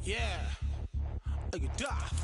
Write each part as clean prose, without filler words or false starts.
Yeah. Are you daft?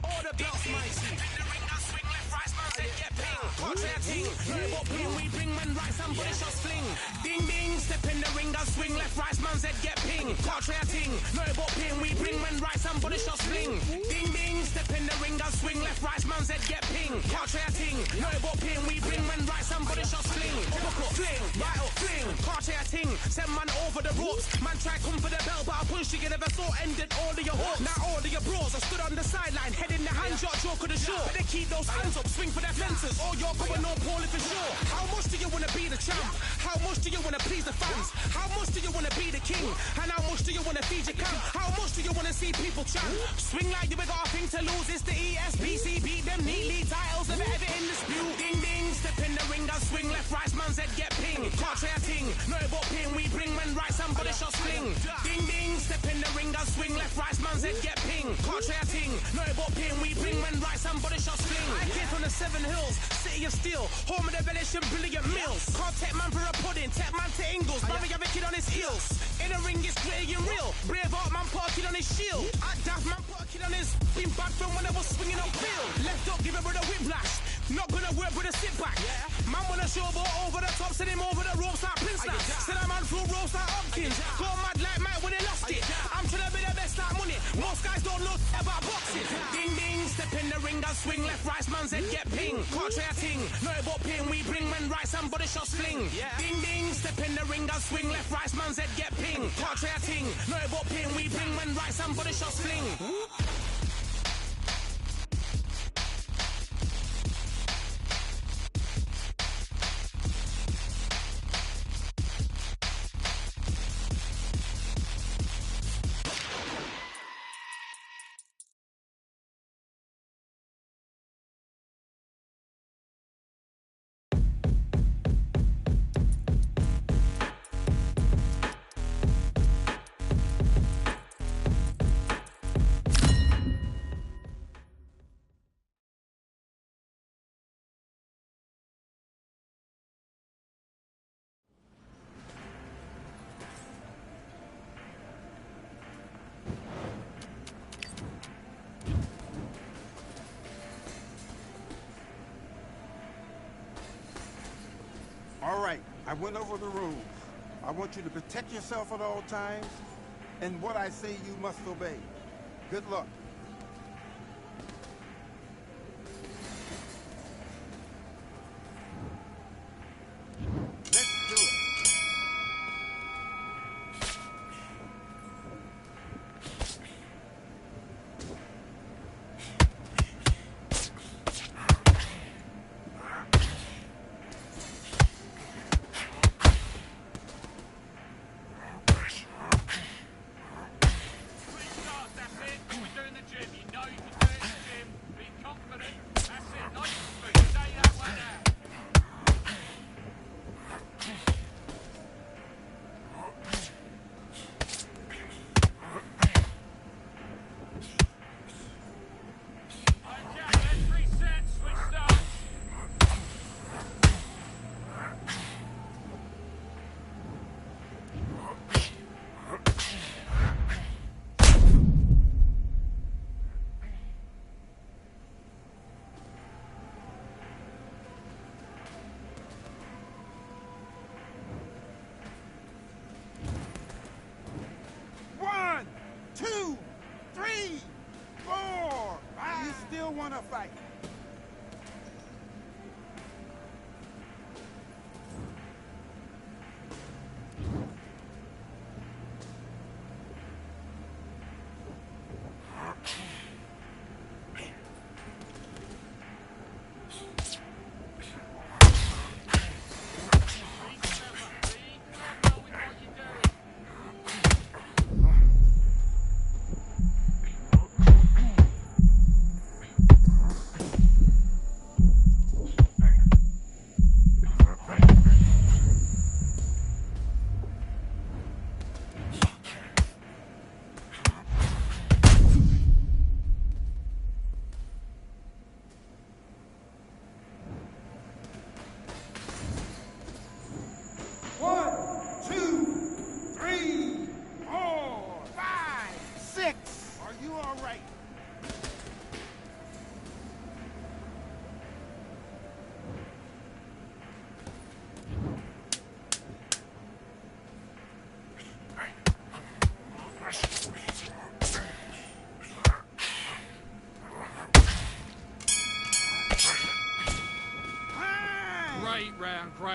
All the belts, mighty. In the ring, I swing left, right, man said get ping. Contrary ting, no but ping, we bring when right, somebody shot fling. Ding ding, step in the ring, I swing left, right, man said get ping. Contrary ting, no but ping, we bring when right, somebody shot fling. Ding ding, step in the ring, I swing left, right, man said get ping. Contrary ting, no but ping, we bring when right, somebody shot fling. Uppercut, fling, right up, fling. Contrary ting, send man over the ropes. Man try come for the bell, but I punched you, you never saw ended all of your hopes. Now all of your bros, I stood on the sideline, head in the hand shot, joke of the show. They keep those hands up, swing for their fences. Oh, you're going on poorly for sure. How much do you want to be the champ? How much do you want to please the fans? How much do you want to be the king? And how much do you want to feed your camp? How much do you want to see people chant? Swing like you ain't got a thing to lose. It's the ESPC, beat them neatly. Titles never ever in dispute. Ding ding, step in the ring, I swing left, right, man's head get ping. Can't try a ting, no but ping. We bring when right, somebody shot sling. Ding ding, step in the ring, I swing left, right, man's head get ping. Can't try a ting, no but ping. We bring when right, somebody shot sling. I came from the 7 Hills, city of steel, home of the village and brilliant meals. Can't take man for a pudding, take man to Ingles. Man, we have a kid on his heels. In the ring, it's gritty and real. Brave art man, put a kid on his shield. At daft man, put a kid on his. Been bad from when I was swinging on field. Left up, give it with a whiplash. Not gonna work with a sit back. Man wanna show ball over the top, send him over the ropes like Prince Nat. Send a man through ropes like Hopkins. Go mad like Mike when he lost it. I'm trying to be the best like money. Most guys don't know about boxing. Ding ding, step in the ring, I swing left, right, man's head get ping. Can't try a ting, no but ping. We bring when right, somebody shot sling. Ding ding, step in the ring, I swing left, right, man's head get ping. Can't try a ting, no but ping. We bring when right, somebody shot sling. All right, I went over the rules. I want you to protect yourself at all times, and what I say you must obey. Good luck. Let's do it.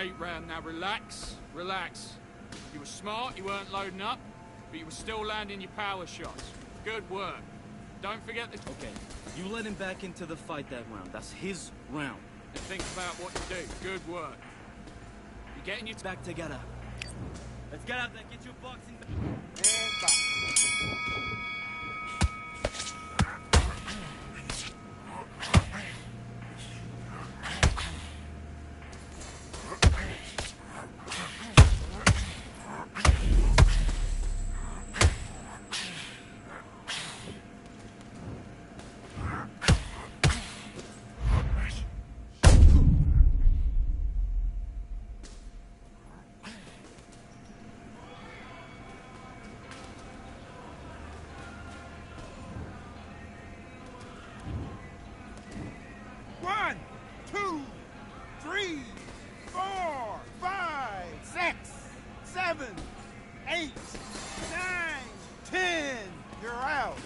Great round. Now relax, relax. You were smart, you weren't loading up, but you were still landing your power shots. Good work. Don't forget the... Okay, you let him back into the fight that round. That's his round. And think about what you do. Good work. You're getting your... Back together. Let's get out there, get your boxing back. And stop. One, two, three, 4, 5, 6, 7, 8, 9, 10. You're out.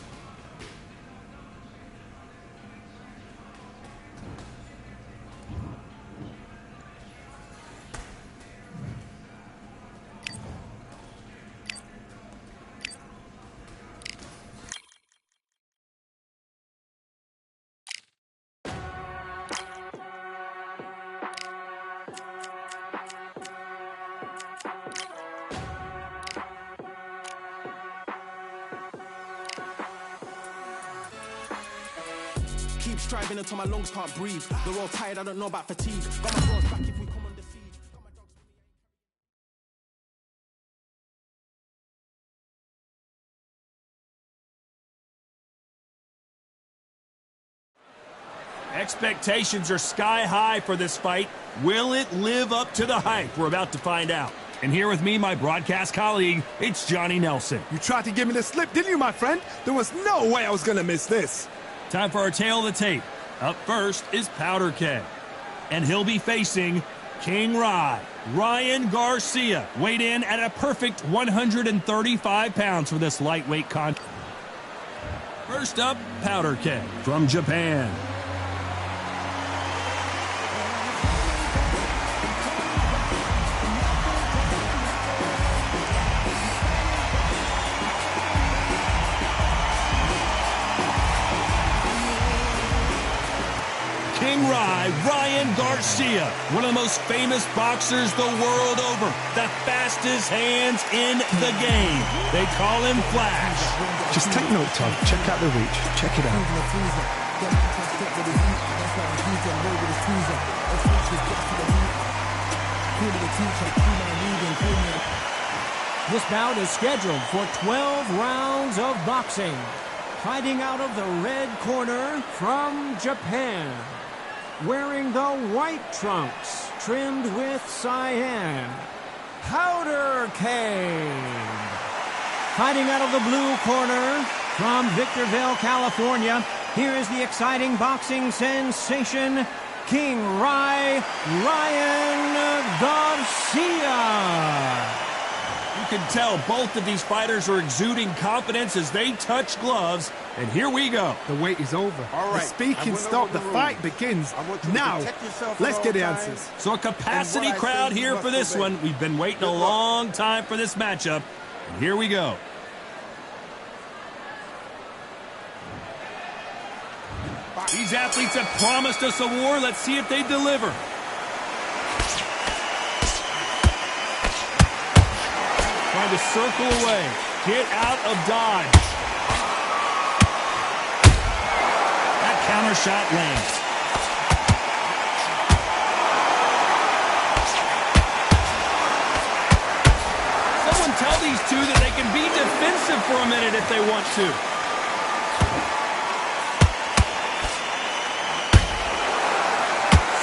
Keep striving until my lungs can't breathe. They're all tired, I don't know about fatigue. Got my bros back if we come under siege. Got my dogs Expectations are sky high for this fight. Will it live up to the hype? We're about to find out. And here with me, my broadcast colleague, it's Johnny Nelson. You tried to give me the slip, didn't you, my friend? There was no way I was going to miss this. Time for our tale of the tape. Up first is Powder Keg. And he'll be facing King Rye, Ryan Garcia, weighed in at a perfect 135 pounds for this lightweight contest. First up, Powder Keg from Japan. King Rye, Ryan Garcia, one of the most famous boxers the world over, the fastest hands in the game. They call him Flash. Just take note, Todd. Check out the reach. Check it out. This bout is scheduled for 12 rounds of boxing. Fighting out of the red corner from Japan. Wearing the white trunks, trimmed with cyan. Powder Keg. Fighting out of the blue corner from Victorville, California. Here is the exciting boxing sensation, King Rye, Ryan Garcia. You can tell both of these fighters are exuding confidence as they touch gloves. And here we go. The wait is over. All right. The speaking stopped. The fight begins. Now, let's get the answers. So a capacity crowd here for this one. We've been waiting a long time for this matchup. And here we go. These athletes have promised us a war. Let's see if they deliver. Trying to circle away. Get out of dodge. That counter shot lands. Someone tell these two that they can be defensive for a minute if they want to.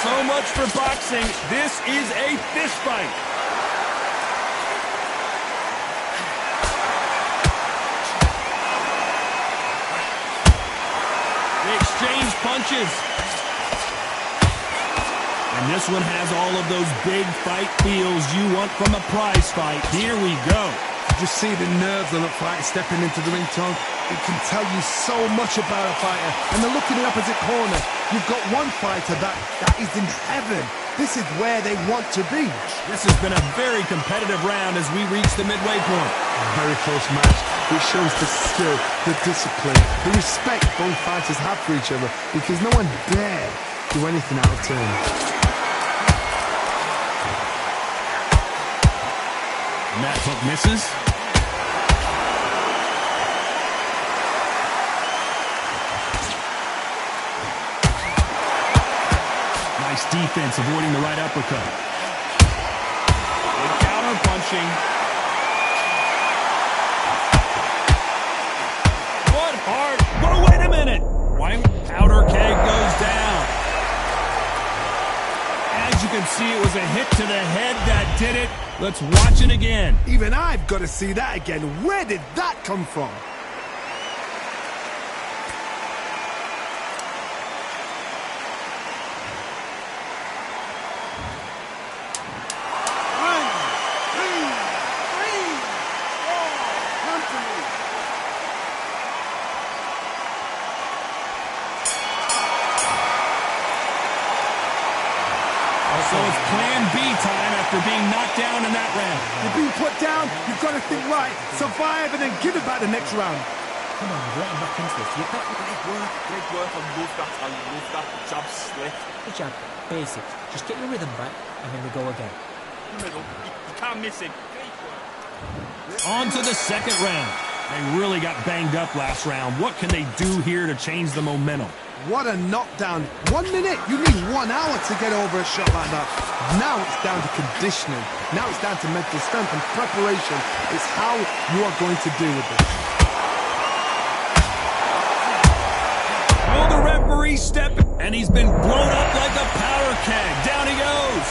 So much for boxing. This is a fist fight. They exchange punches. And this one has all of those big fight feels you want from a prize fight. Here we go. Just see the nerves on a fight stepping into the ring, Tom. It can tell you so much about a fighter. And then look in the opposite corner. You've got one fighter that is in heaven. This is where they want to be. This has been a very competitive round as we reach the midway point. A very close match. It shows the skill, the discipline, the respect both fighters have for each other, because no one dare do anything out of turn. And that hook misses. Nice defense, avoiding the right uppercut. Good counter punching. What hard? Whoa, wait a minute. Why powder keg goes down. As you can see, it was a hit to the head that did it. Let's watch it again. Even I've got to see that again. Where did that come from? So it's plan B time after being knocked down in that round. You're being put down, you've got to think right, survive, and then give it back the next round. Come on, we're getting back into this. You got great work. I love that. I love that. The jab slick. Good job. Basic. Just get your rhythm back, and then we go again. In the middle. You can't miss it. Great work. On to the second round. They really got banged up last round. What can they do here to change the momentum? What a knockdown. 1 minute. You need 1 hour to get over a shot like that. Now it's down to conditioning. Now it's down to mental strength and preparation. It's how you are going to deal with this. Will the referee step? And he's been blown up like a powder keg. Down he goes.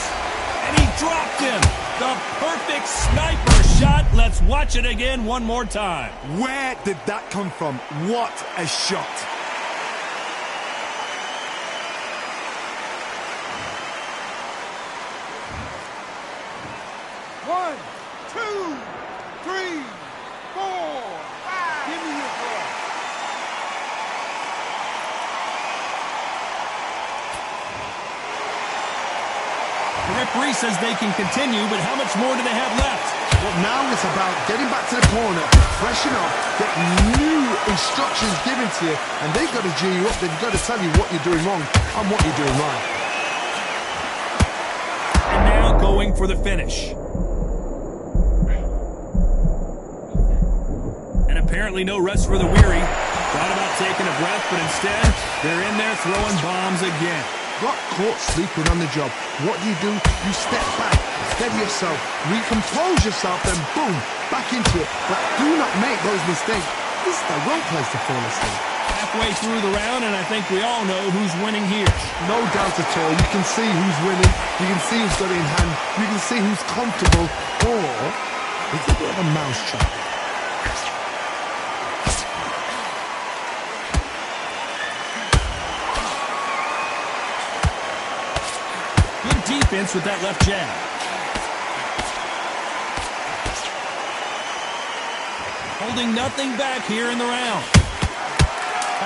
And he dropped him. The perfect sniper shot. Let's watch it again one more time. Where did that come from? What a shot. One, two, three, four, five. Give me your ball. The referee says they can continue, but how much more do they have left? Well, now it's about getting back to the corner, freshen up, get new instructions given to you, and they've got to G you up. They've got to tell you what you're doing wrong and what you're doing right. And now going for the finish. And apparently no rest for the weary. Thought about taking a breath, but instead, they're in there throwing bombs again. Got caught sleeping on the job. What do? You step back, steady yourself, recompose yourself, then boom, back into it. But do not make those mistakes. This is the wrong place to fall asleep. Halfway through the round, and I think we all know who's winning here. No doubt at all. You can see who's winning. You can see who's got it in hand. You can see who's comfortable. Or it's a bit of a mousetrap. Defense with that left jab. Holding nothing back here in the round.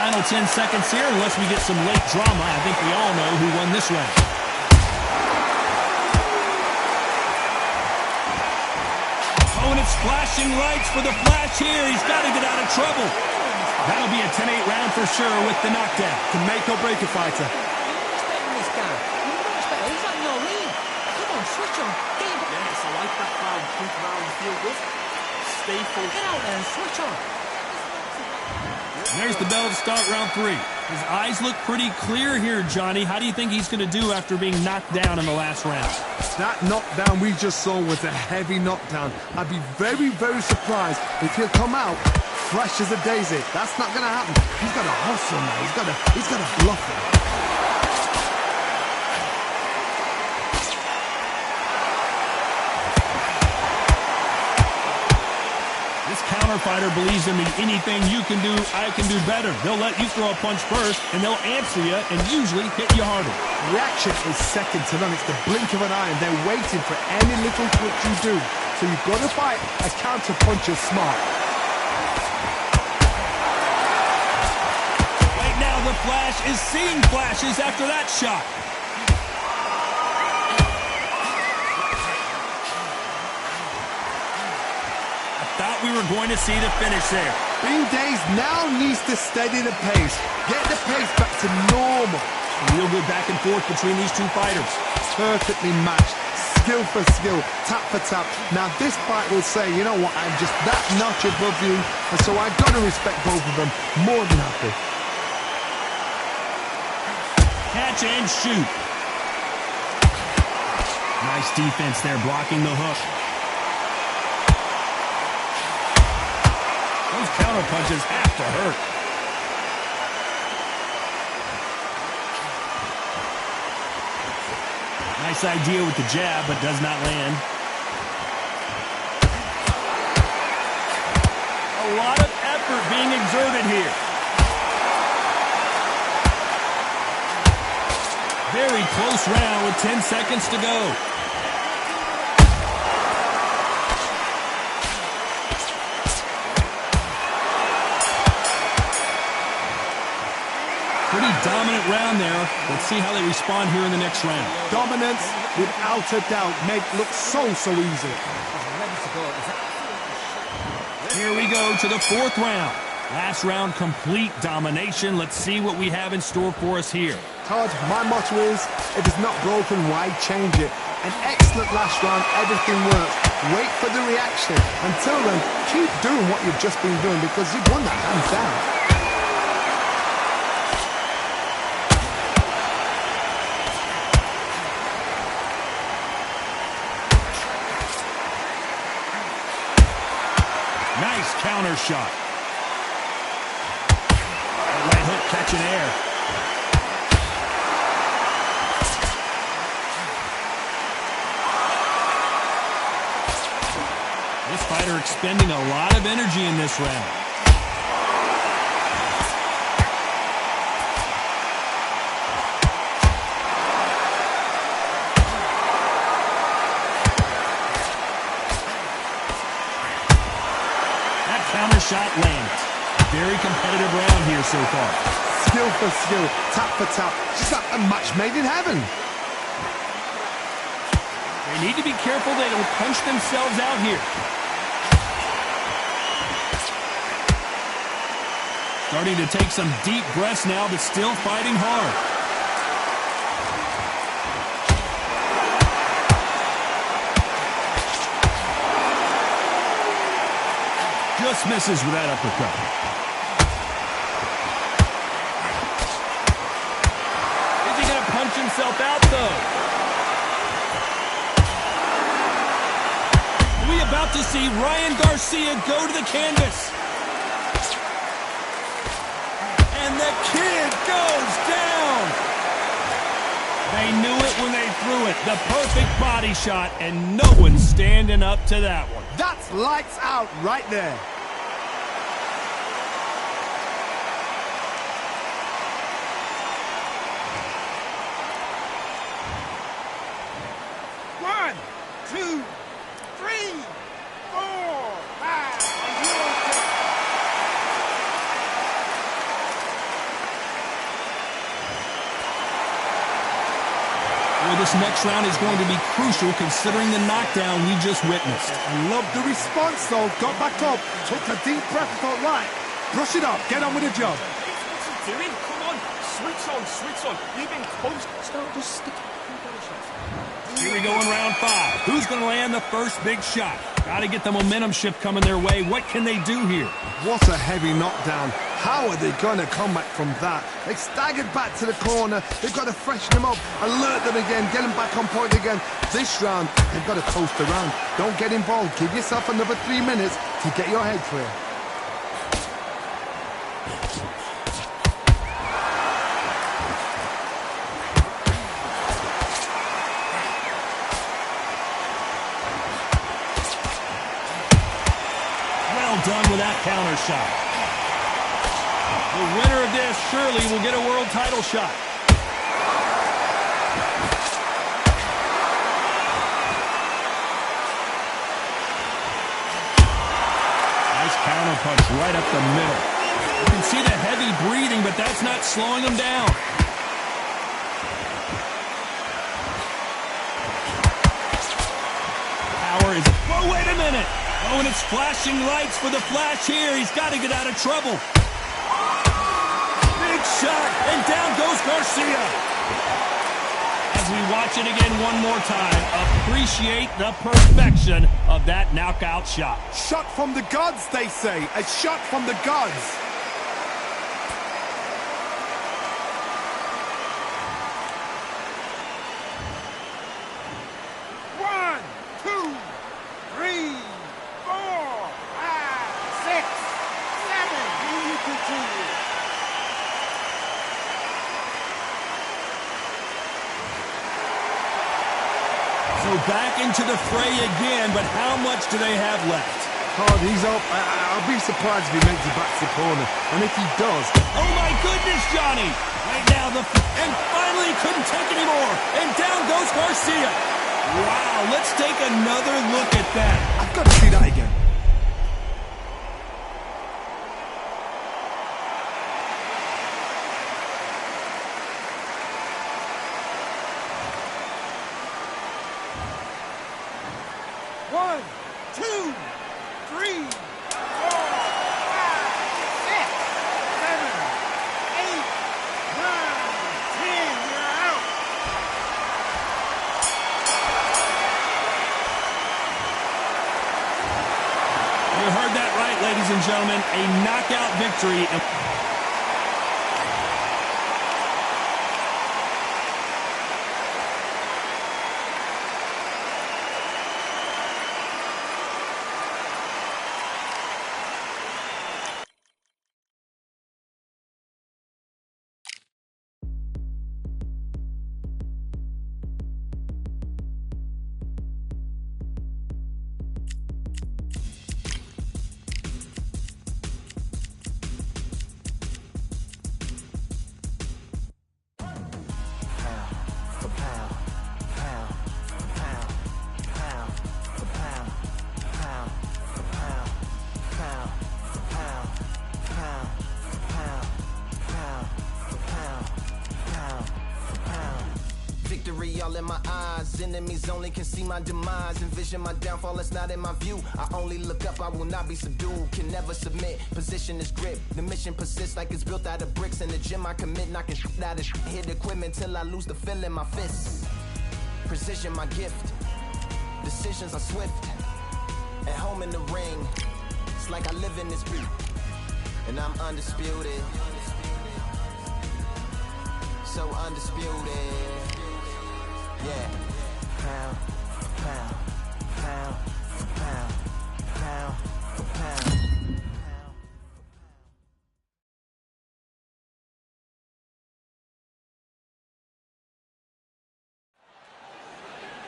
Final 10 seconds here, unless we get some late drama. I think we all know who won this round. Opponent's flashing lights for the flash here. He's got to get out of trouble. That'll be a 10-8 round for sure with the knockdown. To make or break a fighter. This guy. He's on your lead. Come on, switch on. Yes, I like that round. Quick round. You feel good. Stay focused. Get out there and switch on. There's the bell to start round 3. His eyes look pretty clear here, Johnny. How do you think he's going to do after being knocked down in the last round? That knockdown we just saw was a heavy knockdown. I'd be very, very surprised if he'll come out fresh as a daisy. That's not going to happen. He's got to hustle now. He's got to bluff it. Fighter believes in the anything you can do, I can do better. They'll let you throw a punch first, and they'll answer you and usually hit you harder. Reaction is second to none. It's the blink of an eye, and they're waiting for any little twitch you do. So you've got to fight a counter puncher smart. Right now, the Flash is seeing flashes after that shot. thought we were going to see the finish there. Bean Days now needs to steady the pace. Get the pace back to normal. Real good back and forth between these two fighters. Perfectly matched. Skill for skill, tap for tap. Now this fight will say, you know what, I'm just that notch above you, and so I've got to respect both of them more than happy. Catch and shoot. Nice defense there, blocking the hook. Those counter punches have to hurt. Nice idea with the jab, but does not land. A lot of effort being exerted here. Very close round with 10 seconds to go. Pretty dominant round there. Let's see how they respond here in the next round. Dominance, without a doubt, make look so easy. Here we go to the fourth round. Last round, complete domination. Let's see what we have in store for us here. Todd, my motto is, if it's not broken, why change it? An excellent last round, everything works. Wait for the reaction. Until then, keep doing what you've just been doing because you've won that hands down. Nice counter shot. Right hook catching air. This fighter expending a lot of energy in this round. Counter shot lands. Very competitive round here so far. Skill for skill, tap for tap. Just like a match made in heaven. They need to be careful they don't punch themselves out here. Starting to take some deep breaths now, but still fighting hard. Just misses with that uppercut. Is he going to punch himself out, though? We about to see Ryan Garcia go to the canvas. And the kid goes down. They knew it when they threw it. The perfect body shot, and no one's standing up to that one. That's lights out right there. One, two, three, four, five. And you on deck. Well, this next round is going to be crucial considering the knockdown we just witnessed. I love the response, though. Got back up, took a deep breath, thought, right, brush it off, get on with the job. What's he doing? Come on. Switch on. You've been close. Just stick to the body shots. Here we go in round 5. Who's going to land the first big shot? Got to get the momentum shift coming their way. What can they do here? What a heavy knockdown. How are they going to come back from that? They staggered back to the corner. They've got to freshen them up, alert them again, get them back on point again. This round, they've got to coast around. Don't get involved. Give yourself another 3 minutes to get your head clear. Done with that counter shot. The winner of this surely will get a world title shot. Nice counter punch right up the middle. You can see the heavy breathing, but that's not slowing him down. Power is... Whoa, wait a minute! Oh, and it's flashing lights for the Flash here. He's got to get out of trouble. Big shot, and down goes Garcia. As we watch it again one more time, appreciate the perfection of that knockout shot. Shot from the gods, they say. A shot from the gods. One, two, three, four, five, six, seven. Here you continue. So back into the fray again, but how much do they have left? Hard, he's up. I'll be surprised if he makes it back to the corner. And if he does... Oh my goodness, Johnny! Right now, and finally couldn't take anymore. And down goes Garcia. Wow, let's take another look at that. I've got to see that again. One, two, three, four, five, six, seven, eight, nine, 10. You're out. You heard that right, ladies and gentlemen. A knockout victory. Victory all in my eyes. Enemies only can see my demise. Envision my downfall, it's not in my view. I only look up, I will not be subdued. Can never submit, position is grip. The mission persists like it's built out of bricks. In the gym I commit, knocking shit out of shit. Hit equipment till I lose the feel in my fists. Precision my gift. Decisions are swift. At home in the ring, it's like I live in this beat. And I'm undisputed. So undisputed. Yeah. Pound, pound, pound, pound, pound, pound.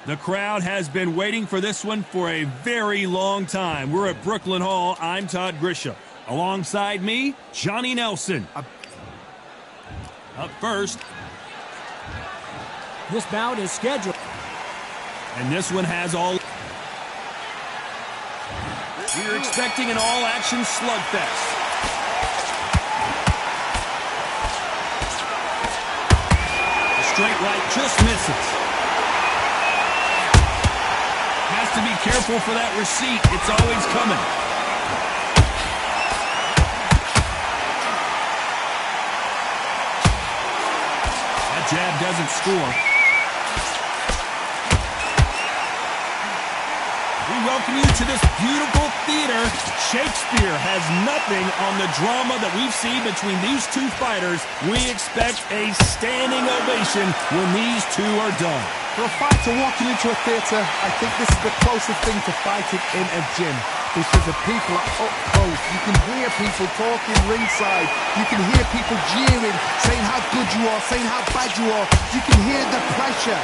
The crowd has been waiting for this one for a very long time. We're at Brooklyn Hall. I'm Todd Grisham. Alongside me, Johnny Nelson. Up first. This bout is scheduled. And this one has all... We're expecting an all-action slugfest. The straight right just misses. Has to be careful for that receipt. It's always coming. That jab doesn't score. We welcome you to this beautiful theater. Shakespeare has nothing on the drama that we've seen between these two fighters. We expect a standing ovation when these two are done. For a fighter walking into a theatre, I think this is the closest thing to fighting in a gym. Because the people are up close. You can hear people talking ringside. You can hear people jeering, saying how good you are, saying how bad you are. You can hear the pressure,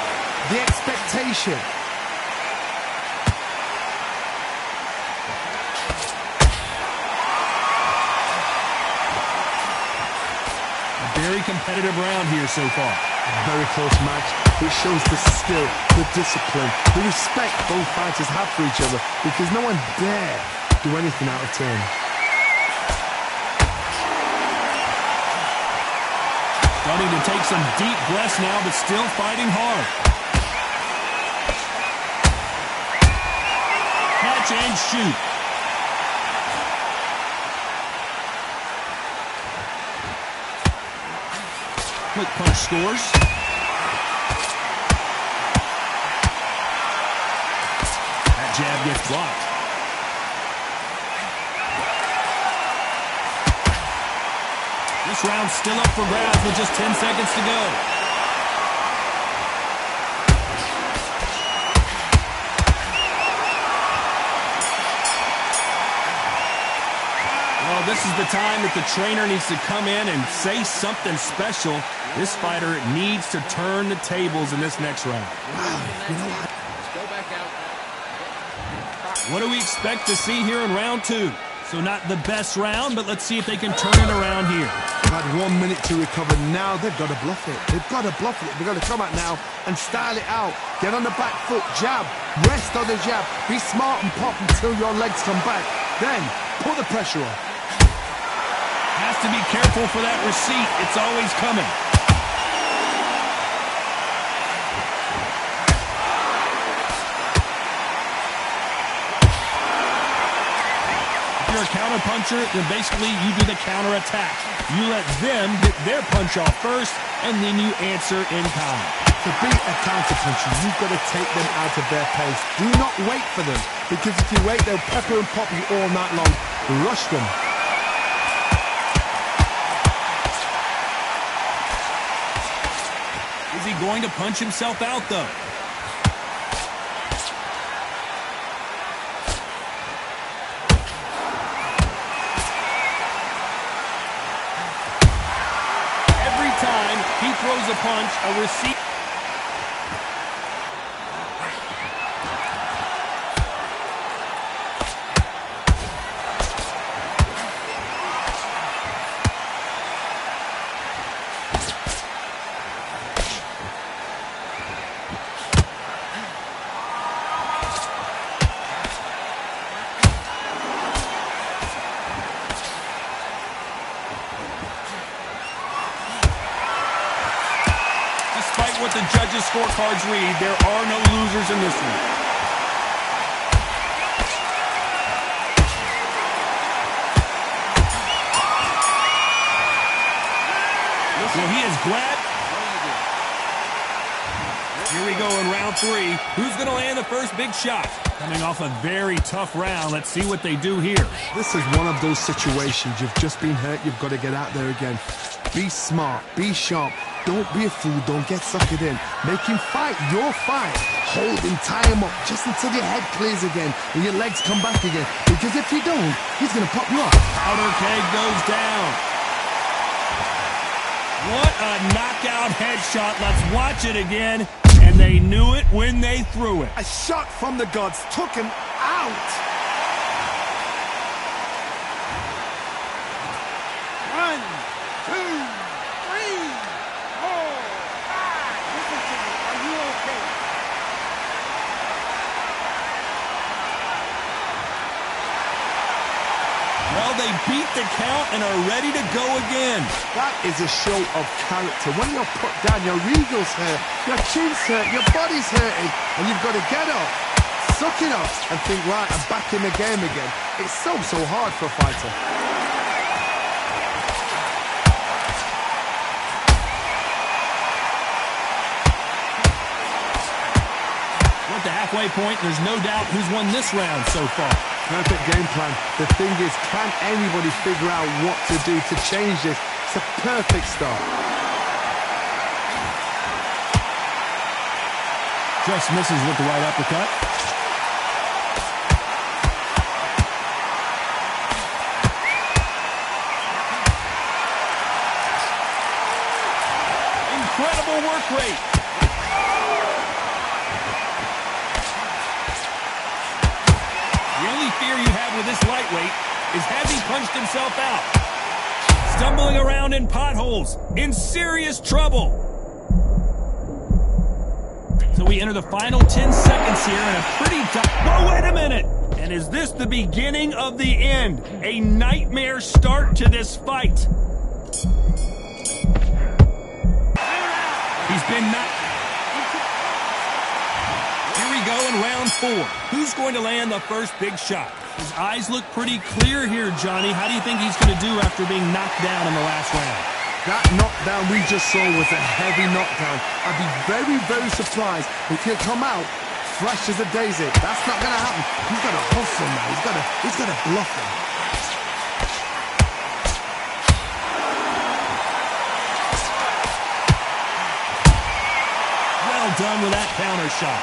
the expectation. Very competitive round here so far. Very close match. It shows the skill, the discipline, the respect both fighters have for each other, because no one dare do anything out of turn. Starting to take some deep breaths now, but still fighting hard. Catch and shoot. quick punch scores. That jab gets blocked. This round's still up for grabs with just 10 seconds to go. Well, this is the time that the trainer needs to come in and say something special. This fighter needs to turn the tables in this next round. Go back out. What do we expect to see here in round 2? So not the best round, but let's see if they can turn it around here. They've had 1 minute to recover. Now they've got to bluff it. They've got to bluff it. They've got to come out now and style it out. Get on the back foot, jab, rest on the jab. Be smart and pop until your legs come back. Then put the pressure on. Has to be careful for that receipt. It's always coming. If you're a counter-puncher, then basically you do the counter-attack. You let them get their punch off first, and then you answer in kind. To beat a counter-puncher, you've got to take them out of their pace. Do not wait for them, because if you wait, they'll pepper and pop you all night long. Rush them. Is he going to punch himself out, though? Every time he throws a punch, a receipt. Despite what the judges' scorecards read, there are no losers in this one. Well, he is glad. Here we go in round 3. Who's going to land the first big shot? Coming off a very tough round. Let's see what they do here. This is one of those situations. You've just been hurt. You've got to get out there again. Be smart. Be sharp. Don't be a fool. Don't get suckered in. Make him fight your fight. Hold him, tie him up just until your head clears again and your legs come back again. Because if you don't, he's going to pop you off. Powder keg goes down. What a knockout headshot. Let's watch it again. And they knew it when they threw it. A shot from the gods took him out. 1, 2, 3, 4, 5. Listen to me. Are you okay? Well, they beat the count and are ready to go again. That is a show of character. When you're put down, your eagle's hurt, your chin's hurt, your body's hurting, and you've got to get up, suck it up, and think, right, I'm back in the game again. It's so hard for a fighter. We're at the halfway point. There's no doubt who's won this round so far. Perfect game plan. The thing is, can anybody figure out what to do to change this? It's a perfect start. Just misses with the right uppercut. Incredible work rate. The only fear you have with this lightweight is has he punched himself out? Stumbling around in potholes, in serious trouble. So we enter the final 10 seconds here in a pretty tough... Whoa, wait a minute! And is this the beginning of the end? A nightmare start to this fight. He's been knocked... Here we go in round 4. Who's going to land the first big shot? His eyes look pretty clear here, Johnny. How do you think he's going to do after being knocked down in the last round? That knockdown we just saw was a heavy knockdown. I'd be very, very surprised if he'll come out fresh as a daisy. That's not going to happen. He's got to hustle now. He's got to bluff him. Well done with that counter shot.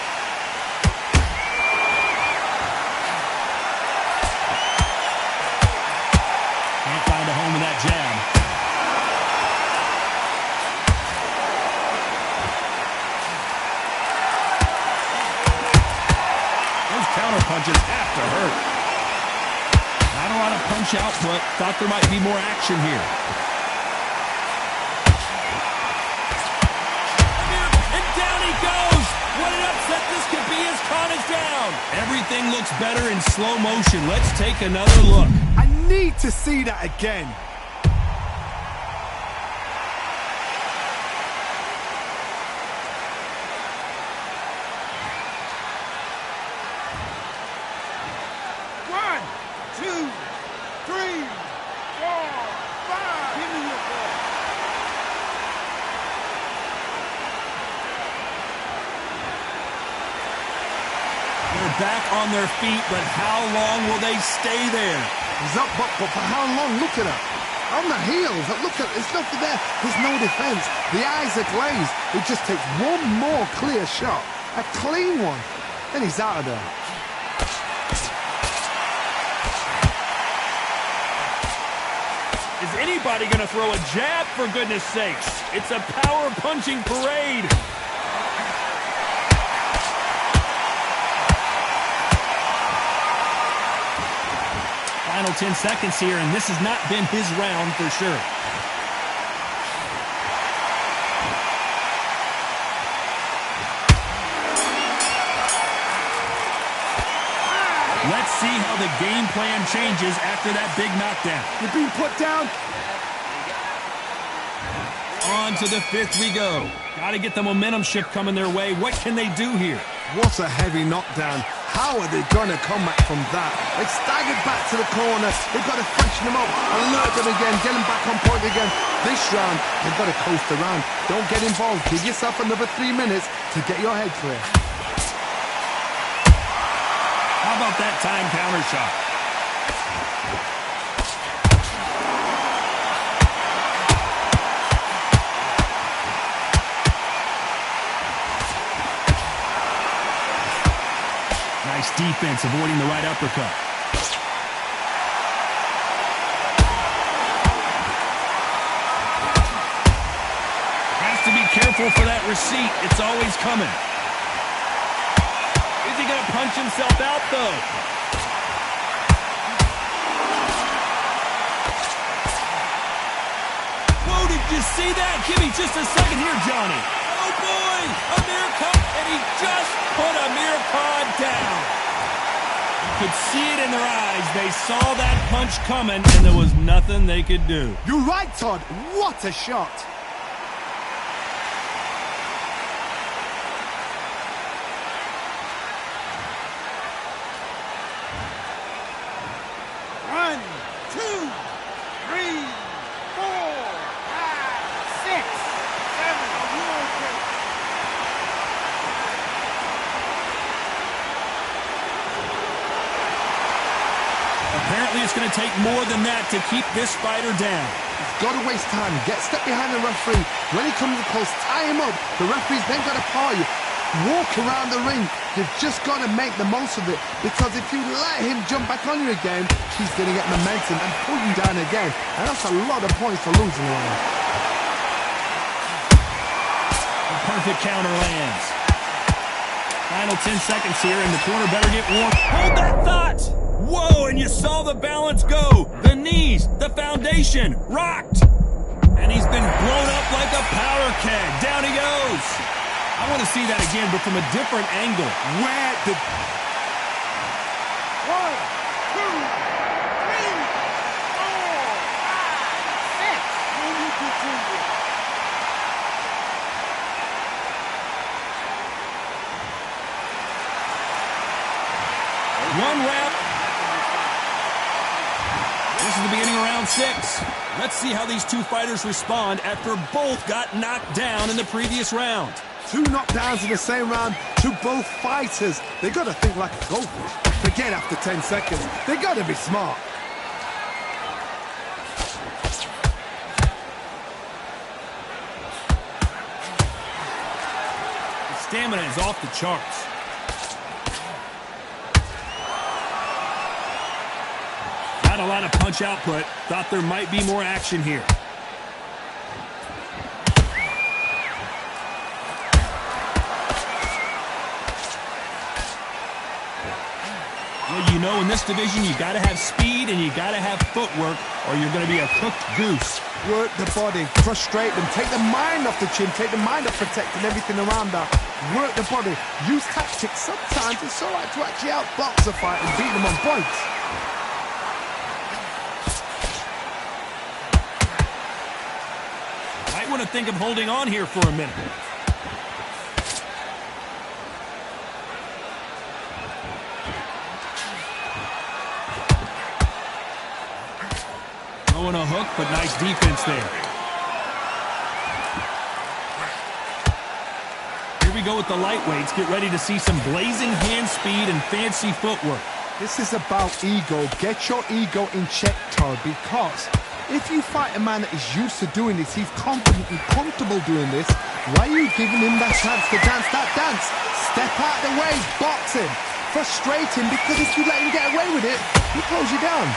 Can't find a home with that jab. Counter punches have to hurt. Not a lot of punch output. Thought there might be more action here. And down he goes. What an upset this could be as Khan is down. Everything looks better in slow motion. Let's take another look. I need to see that again. Back on their feet, but how long will they stay there? He's up, but for how long? Look at her. On the heels. Look at, there's nothing there. There's no defense. The eyes are glazed. It just takes one more clear shot. A clean one. Then he's out of there. Is anybody going to throw a jab, for goodness sakes? It's a power punching parade. Final 10 seconds here, and this has not been his round for sure. Let's see how the game plan changes after that big knockdown. You're being put down. On to the fifth we go. Got to get the momentum shift coming their way. What can they do here? What a heavy knockdown. How are they going to come back from that? They staggered back to the corner. They've got to freshen them up, alert them again, get them back on point again. This round, they've got to coast around. Don't get involved. Give yourself another 3 minutes to get your head clear. How about that time counter shot? Nice defense, avoiding the right uppercut. Has to be careful for that receipt. It's always coming. Is he going to punch himself out, though? Whoa, did you see that? Give me just a second here, Johnny. Oh, boy! Amir Khan, and he just put Amir Khan down. You could see it in their eyes. They saw that punch coming, and there was nothing they could do. You're right, Todd. What a shot. It's going to take more than that to keep this fighter down. He's got to waste time. Step behind the referee. When he comes close, tie him up. The referee's then got to paw you. Walk around the ring. You've just got to make the most of it, because if you let him jump back on you again, he's going to get momentum and pull you down again. And that's a lot of points for losing the round. A perfect counter lands. Final 10 seconds here, and the corner better get warm. Hold that thought! Whoa, and you saw the balance go. The knees, the foundation, rocked. And he's been blown up like a powder keg. Down he goes. I want to see that again, but from a different angle. Where did... 1 round. This This is the beginning of round 6. Let's see how these two fighters respond after both got knocked down in the previous round. 2 knockdowns in the same round to both fighters. They gotta think like a goldfish. Forget after 10 seconds. They gotta be smart. The stamina is off the charts. Not a lot of punch output. Thought there might be more action here. Well, you know, in this division, you got to have speed and you got to have footwork, or you're going to be a cooked goose. Work the body, frustrate them, take the mind off the chin, take the mind off protecting everything around that. Work the body, use tactics. Sometimes it's all right to actually outbox a fight and beat them on points. Might want to think of holding on here for a minute. Throwing a hook, but nice defense there. Here we go with the lightweights. Get ready to see some blazing hand speed and fancy footwork. This is about ego. Get your ego in check, Todd, because if you fight a man that is used to doing this, he's confident and comfortable doing this, why are you giving him that chance to dance that dance? Step out the way, box him, frustrate him, because if you let him get away with it, he'll close you down.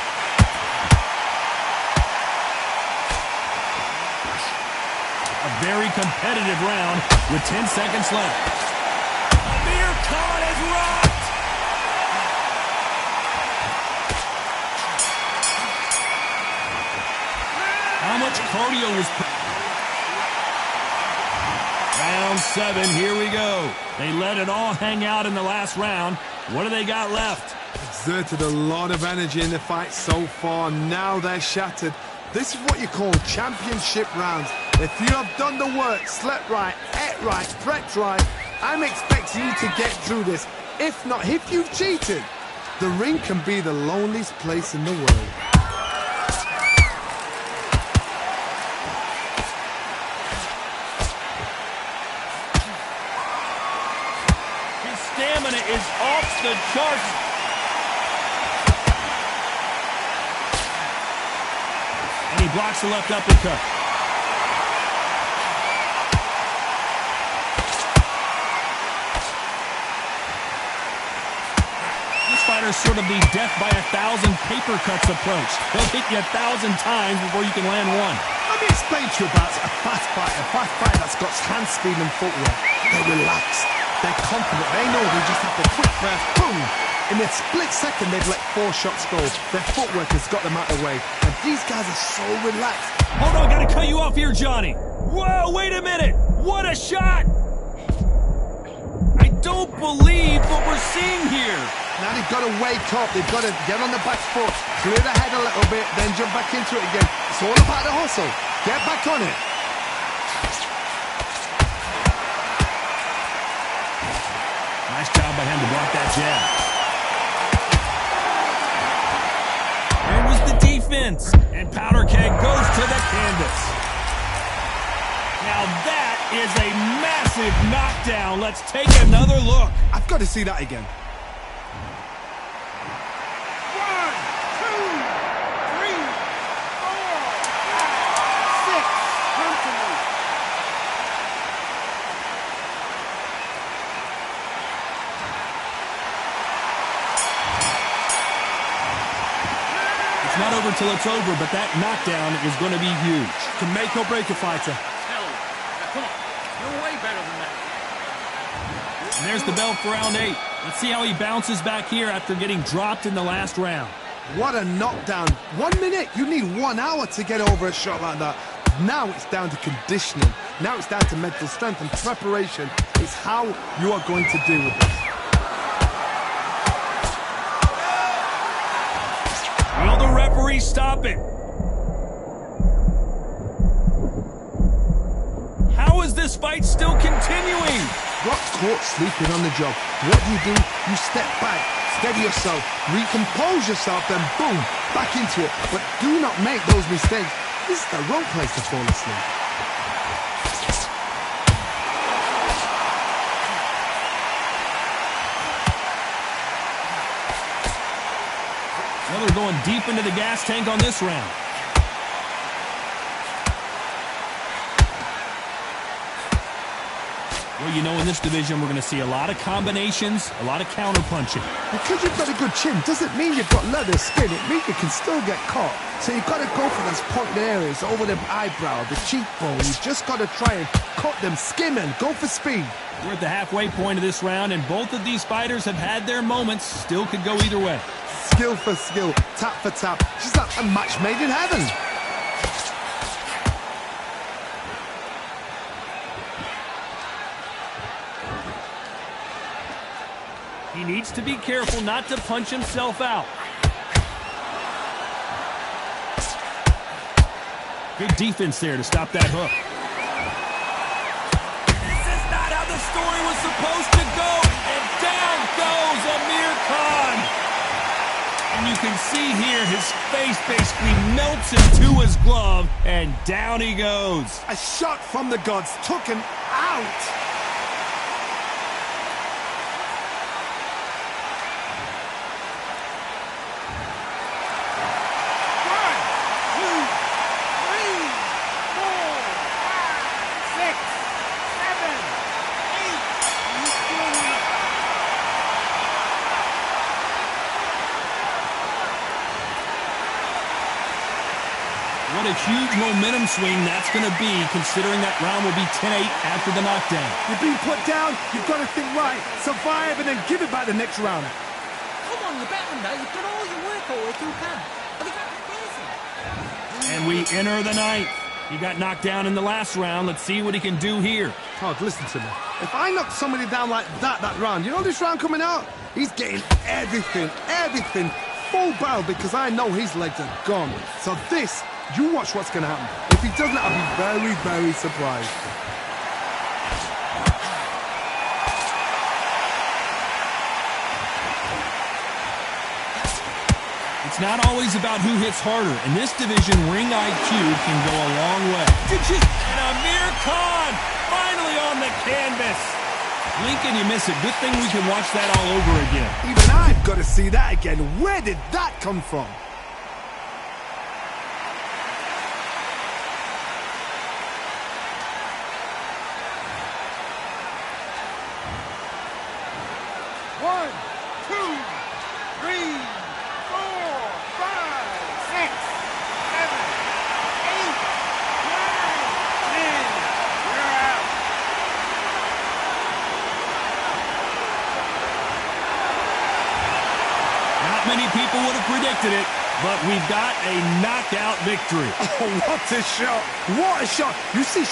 A very competitive round with 10 seconds left. Amir Khan is rocked! How much cardio was... Round 7, here we go. They let it all hang out in the last round. What do they got left? Exerted a lot of energy in the fight so far. Now they're shattered. This is what you call championship rounds. If you have done the work, slept right, ate right, prepped right, I'm expecting you to get through this. If not, if you've cheated, the ring can be the loneliest place in the world. His stamina is off the charts. And he blocks the left uppercut. This fighter's sort of the death by 1,000 paper cuts approach. He'll hit you 1,000 times before you can land one. Let me explain to you about a fast fighter that's got hand speed and footwork. They're relaxed, they're confident, they know they just have the quick breath, boom! In a split second, they've let 4 shots go. Their footwork has got them out of the way. And these guys are so relaxed. Hold on, gotta cut you off here, Johnny. Whoa, wait a minute. What a shot. I don't believe what we're seeing here. Now they've got to wake up. They've got to get on the back foot, clear the head a little bit, then jump back into it again. It's all about the hustle. Get back on it. Nice job by him to block that jab. Where was the defense? And Powder Keg goes to the canvas. Now that is a massive knockdown. Let's take another look. I've got to see that again. 1, 2, 3, 4. Not over till it's over, but that knockdown is going to be huge. Can make or break a fighter. Hell, now come on. You're way better than that. And there's the bell for round 8. Let's see how he bounces back here after getting dropped in the last round. What a knockdown. 1 minute. You need 1 hour to get over a shot like that. Now it's down to conditioning. Now it's down to mental strength and preparation. It's how you are going to deal with this. Will the referee stop it? How is this fight still continuing? Got caught sleeping on the job. What do? You step back, steady yourself, recompose yourself, then boom, back into it. But do not make those mistakes. This is the wrong place to fall asleep. Well, they're going deep into the gas tank on this round. Well, you know, in this division, we're going to see a lot of combinations, a lot of counter-punching. Because you've got a good chin doesn't mean you've got leather skin. It means you can still get caught. So you've got to go for those pointed areas over the eyebrow, the cheekbone. You've just got to try and cut them, skim and go for speed. We're at the halfway point of this round, and both of these fighters have had their moments. Still could go either way. Skill for skill, tap for tap. Just like a match made in heaven. He needs to be careful not to punch himself out. Good defense there to stop that hook. This is not how the story was supposed to go. And down goes Amir Khan. And you can see here his face basically melts into his glove, and down he goes. A shot from the gods took him out. What a huge momentum swing that's going to be, considering that round will be 10-8 after the knockdown. You've been put down, you've got to think right, survive, and then give it back the next round. Come on, you're better now. You've done all your work all the way through camp. Have you got crazy? And we enter the ninth. He got knocked down in the last round. Let's see what he can do here. Todd, listen to me. If I knock somebody down like that round, you know this round coming out? He's getting everything, full barrel, because I know his legs are gone. So this, you watch what's going to happen. If he doesn't, I'll be very, very surprised. It's not always about who hits harder. In this division, ring IQ can go a long way. And Amir Khan finally on the canvas. Lincoln, you miss it. Good thing we can watch that all over again. Even I've got to see that again. Where did that come from? One, two, three, 4, 5, 6, 7, 8, 9, 10. You're out. Not many people would have predicted it, but we've got a knockout victory. Oh, what a shot! What a shot! You see